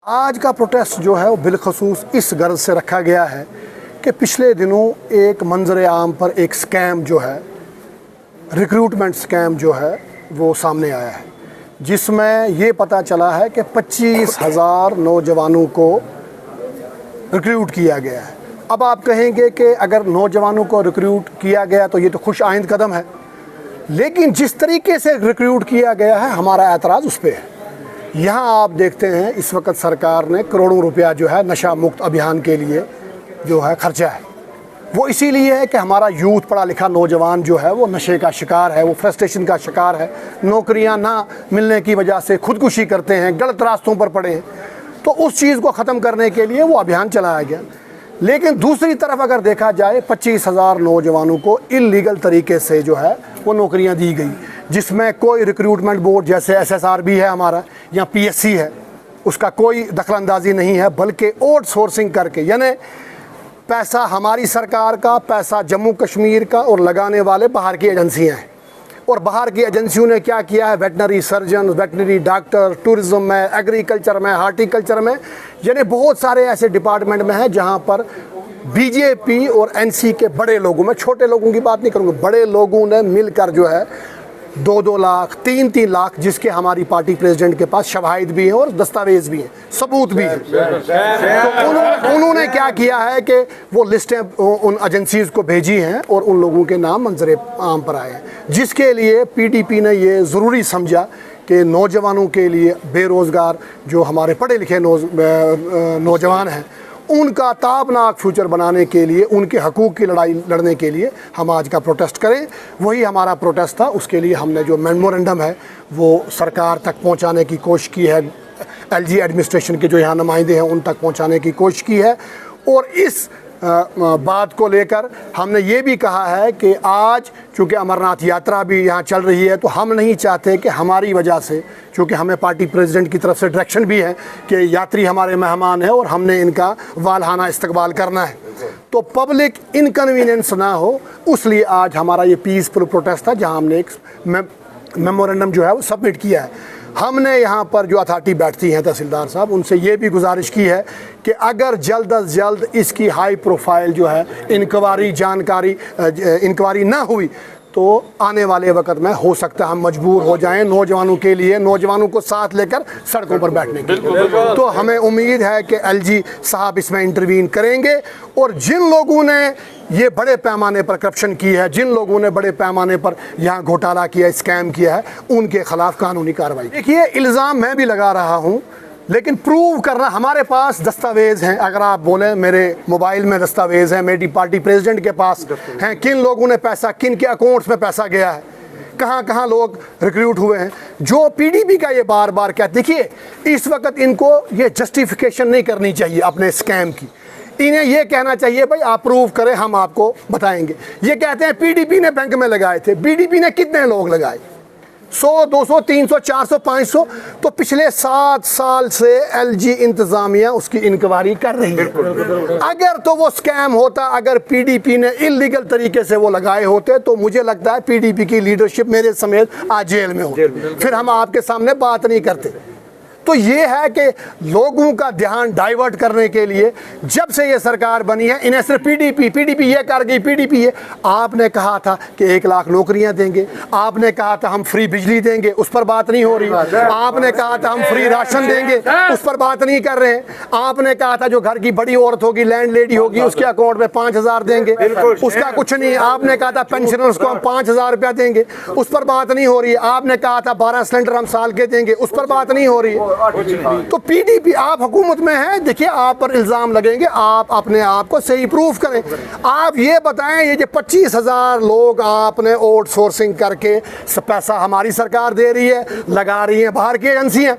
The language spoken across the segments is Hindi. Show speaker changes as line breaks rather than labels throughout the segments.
आज का प्रोटेस्ट जो है वो बिलखसूस इस गर्ज से रखा गया है कि पिछले दिनों एक मंजर आम पर एक स्कैम जो है, रिक्रूटमेंट स्कैम जो है वो सामने आया है, जिसमें ये पता चला है कि 25,000 नौजवानों को रिक्रूट किया गया है। अब आप कहेंगे कि अगर नौजवानों को रिक्रूट किया गया तो ये तो खुश आइंद कदम है, लेकिन जिस तरीके से रिक्रूट किया गया है हमारा एतराज़ उस पर है। यहाँ आप देखते हैं इस वक्त सरकार ने करोड़ों रुपया जो है नशा मुक्त अभियान के लिए जो है खर्चा है, वो इसीलिए है कि हमारा यूथ पढ़ा लिखा नौजवान जो है वो नशे का शिकार है, वो फ्रस्ट्रेशन का शिकार है, नौकरियां ना मिलने की वजह से खुदकुशी करते हैं, गलत रास्तों पर पड़े हैं। तो उस चीज़ को ख़त्म करने के लिए वो अभियान चलाया गया। लेकिन दूसरी तरफ अगर देखा जाए 25,000 नौजवानों को इल्लीगल तरीके से जो है वो नौकरियां दी गई, जिसमें कोई रिक्रूटमेंट बोर्ड जैसे SSRB है हमारा या PSC है, उसका कोई दखलंदाजी नहीं है, बल्कि आउटसोर्सिंग करके, यानी पैसा हमारी सरकार का, पैसा जम्मू कश्मीर का, और लगाने वाले बाहर की एजेंसियां हैं। और बाहर की एजेंसियों ने क्या किया है, veterinary surgeon, veterinary doctor, tourism में, एग्रीकल्चर में, हार्टिकल्चर में, यानी बहुत सारे ऐसे डिपार्टमेंट में हैं जहां पर BJP और NC के बड़े लोगों, मैं छोटे लोगों की बात नहीं करूँगा, बड़े लोगों ने मिलकर जो है 2-2 लाख, 3-3 लाख, जिसके हमारी पार्टी प्रेसिडेंट के पास शवाहिद भी हैं और दस्तावेज भी हैं, सबूत भी हैं। तो उन्होंने क्या किया है कि वो लिस्टें उन एजेंसीज को भेजी हैं और उन लोगों के नाम मंजर आम पर आए हैं, जिसके लिए PDP ने ये ज़रूरी समझा कि नौजवानों के लिए, बेरोज़गार जो हमारे पढ़े लिखे नौजवान हैं, उनका ताबनाक फ्यूचर बनाने के लिए, उनके हकूक़ की लड़ाई लड़ने के लिए हम आज का प्रोटेस्ट करें। वही हमारा प्रोटेस्ट था। उसके लिए हमने जो मेमोरेंडम है वो सरकार तक पहुंचाने की कोशिश की है, LG एडमिनिस्ट्रेशन के जो यहाँ नुमाइंदे हैं उन तक पहुंचाने की कोशिश की है। और इस बात को लेकर हमने ये भी कहा है कि आज चूँकि अमरनाथ यात्रा भी यहाँ चल रही है, तो हम नहीं चाहते कि हमारी वजह से, चूँकि हमें पार्टी प्रेसिडेंट की तरफ से डायरेक्शन भी है कि यात्री हमारे मेहमान हैं और हमने इनका वालहाना इस्तकबाल करना है, तो पब्लिक इनकन्वीनियंस ना हो, इसलिए आज हमारा ये पीसफुल प्रोटेस्ट था, जहाँ हमने एक मेमोरेंडम जो है वो सबमिट किया है। हमने यहाँ पर जो अथॉरिटी बैठती हैं तहसीलदार साहब, उनसे ये भी गुजारिश की है कि अगर जल्द अज जल्द इसकी हाई प्रोफाइल जो है इंक्वायरी ना हुई तो आने वाले वक्त में हो सकता है हम मजबूर हो जाएं नौजवानों के लिए, नौजवानों को साथ लेकर सड़कों पर बैठने के लिए। तो हमें उम्मीद है कि LG साहब इसमें इंटरवीन करेंगे और जिन लोगों ने ये बड़े पैमाने पर करप्शन की है, जिन लोगों ने बड़े पैमाने पर यहाँ घोटाला किया, स्कैम किया है, उनके खिलाफ कानूनी कार्रवाई। देखिए, इल्ज़ाम मैं भी लगा रहा हूँ, लेकिन प्रूव करना, हमारे पास दस्तावेज़ हैं। अगर आप बोलें मेरे मोबाइल में दस्तावेज़ हैं, मेरी पार्टी प्रेसिडेंट के पास हैं, किन लोगों ने पैसा, किन के अकाउंट्स में पैसा गया है, कहाँ कहाँ लोग रिक्रूट हुए हैं। जो PDP का ये बार बार क्या, देखिए इस वक्त इनको ये जस्टिफिकेशन नहीं करनी चाहिए अपने स्कैम की, इन्हें ये कहना चाहिए भाई आप प्रूव करें, हम आपको बताएंगे। ये कहते हैं PDP ने बैंक में लगाए थे, BDP ने कितने लोग लगाए, 100, 200, 300, 400, 500, तो पिछले 7 साल से LG इंतज़ामिया उसकी इंक्वायरी कर रही है। अगर तो वो स्कैम होता, अगर PDP ने इलीगल तरीके से वो लगाए होते, तो मुझे लगता है PDP की लीडरशिप मेरे समेत आज जेल में हो, फिर हम आपके सामने बात नहीं करते। तो ये है कि लोगों का ध्यान डाइवर्ट करने के लिए जब से ये सरकार बनी है, इन्हें सिर्फ PDP ये कर गई, PDP ये। आपने कहा था कि 1 लाख नौकरियां देंगे, आपने कहा था हम फ्री बिजली देंगे, उस पर बात नहीं हो रही। आपने कहा था हम फ्री राशन देंगे, उस पर बात नहीं कर रहे हैं। आपने कहा था जो घर की बड़ी औरत होगी, लैंड लेडी होगी, उसके अकाउंट में 5,000 देंगे, उसका कुछ नहीं। आपने कहा था पेंशनर्स को हम 5,000 रुपया देंगे, उस पर बात नहीं हो रही है। आपने कहा था 12 सिलेंडर हम साल के देंगे, उस पर बात नहीं हो रही है। तो PDP, आप हुकूमत में है, देखिए आप पर इल्ज़ाम लगेंगे, आप अपने आप को सही प्रूफ करें। आप ये बताएं, ये जो 25,000 लोग आपने आउटसोर्सिंग करके पैसा हमारी सरकार दे रही है, लगा रही है बाहर की एजेंसियां,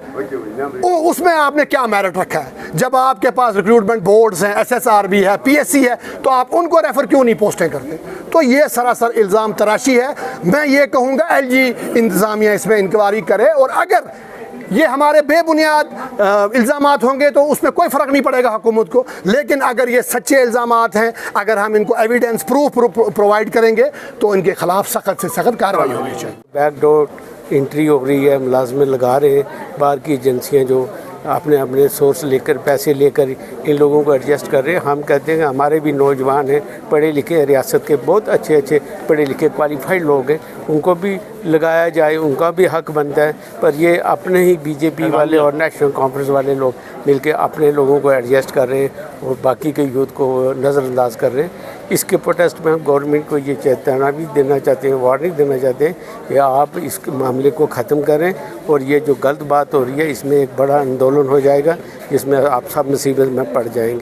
उसमें आपने क्या मेरिट रखा है? जब आपके पास रिक्रूटमेंट बोर्ड्स हैं, SSRB है, PSC है, तो आप उनको रेफर क्यों नहीं पोस्टें करते? तो ये सरासर इल्ज़ाम तराशी है। मैं ये कहूँगा LG इंतज़ामिया इसमें इंक्वायरी करे, और अगर ये हमारे बेबुनियाद इल्ज़ामात होंगे तो उसमें कोई फ़र्क नहीं पड़ेगा हुकूमत को, लेकिन अगर ये सच्चे इल्ज़ामात हैं, अगर हम इनको एविडेंस प्रूफ प्रोवाइड करेंगे तो इनके खिलाफ सख्त से सख्त कार्रवाई होनी चाहिए।
बैकडोर एंट्री हो रही है, मुलाजमें लगा रहे हैं बाहर की एजेंसियाँ जो अपने अपने सोर्स लेकर, पैसे लेकर इन लोगों को एडजस्ट कर रहे हैं। हम कहते हैं कि हमारे भी नौजवान हैं, पढ़े लिखे, रियासत के बहुत अच्छे अच्छे पढ़े लिखे क्वालिफाइड लोग हैं, उनको भी लगाया जाए, उनका भी हक बनता है। पर ये अपने ही बीजेपी वाले और नेशनल कॉन्फ्रेंस वाले लोग मिलके अपने लोगों को एडजस्ट कर रहे हैं और बाकी के यूथ को नज़रअंदाज कर रहे हैं। इसके प्रोटेस्ट में हम गवर्नमेंट को ये चेतावनी भी देना चाहते हैं, वार्निंग देना चाहते हैं कि आप इस मामले को ख़त्म करें और ये जो गलत बात हो रही है इसमें एक बड़ा आंदोलन हो जाएगा जिसमें आप सब मुसीबत में पड़ जाएंगे।